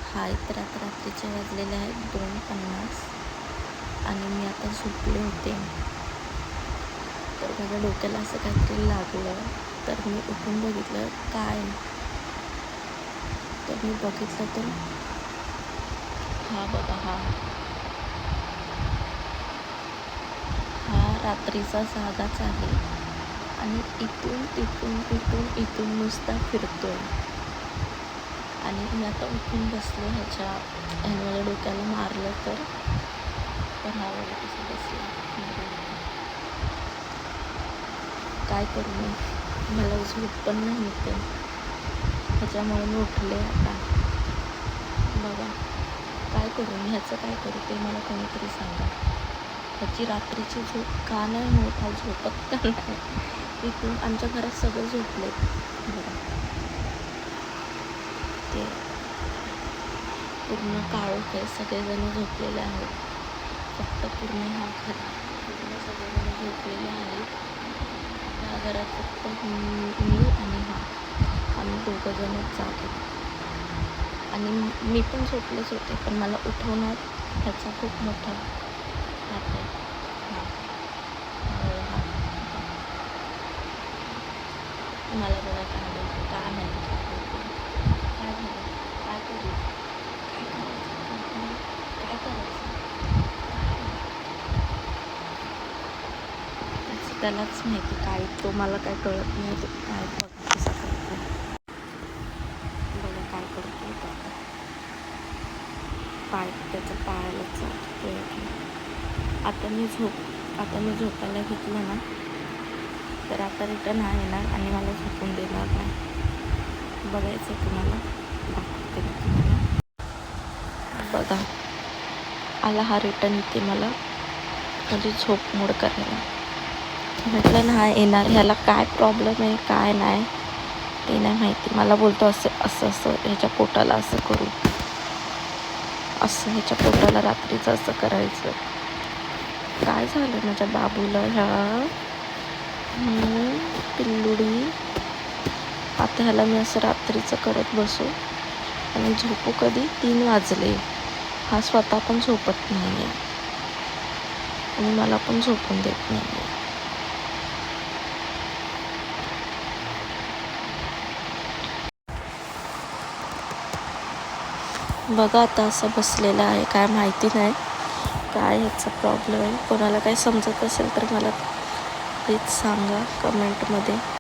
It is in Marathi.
हाय, तर आता रात्रीचे वाजलेले आहेत 2:50 आणि मी आता झोपले होते. तर माझ्या डोक्याला असं काहीतरी लागलं, तर मी उठून बघितलं काय. तर मी बघितलं तर हा बघा, हा रात्रीचा जागाच आहे आणि इथून नुसता फिरतोय. आणि मी आता उठून बसले ह्याने माझ्या डोक्याला मारलं तर हा बघा कसं बसलं. काय करू मी, मला झोप पण नाही येते, ह्याच्यामुळे मी उठले. आता बघा काय करू मी, ह्याचं काय करू ते मला कोणीतरी सांगा. ह्याची रात्रीची झोप का नाही होत, हा झोपत का नाही. इथून आमच्या घरात सगळे झोपले. बघा ते पूर्ण काळोख आहे, सगळेजण झोपलेले आहेत. फक्त पूर्ण सगळेजण झोपलेले आहेत. ह्या घरात फक्त मी आणि आम्ही दोघंजणच जागे. आणि मी पण झोपलेच होते, पण मला उठवणार ह्याचा खूप मोठा हात आहे. मला बघा काय बोलतो, काय माहिती काय बोलतो. काय झालं, काय करू, काय करायचं त्यालाच माहिती. काय तो मला काय कळत नाही. तो काय बघा कसा करतो, बघा काय करतो. पाय त्याच्या पायालाच जातो. आता मी झोपायला घेतलं ना, तर आता रिटर्न हा येणार आणि मला झोपून देणार नाही. बघायचं तुम्हाला, दाखवते मी तुम्हाला. बघा आला हा रिटर्न इथे मला म्हणजे झोप मोड करायला. म्हटलं ना हा येणार, ह्याला काय प्रॉब्लेम आहे काय नाही ते नाही माहिती. मला बोलतो असं ह्याच्या पोटाला असं करू, असं ह्याच्या पोटाला रात्रीचं असं करायचं. काय झालं माझ्या बाबूला ह्या पिल्लुडी. आता ह्याला मी असं रात्रीचं करत बसू आणि झोपू कधी 3 वाजले. हा स्वतः पण झोपत नाही आहे आणि मला पण झोपून देत नाही आहे. बघा आता असं बसलेलं आहे. काय माहिती नाही काय ह्याचा प्रॉब्लेम आहे. कोणाला काही समजत असेल तर मला प्लीज सांगा कमेंटमध्ये.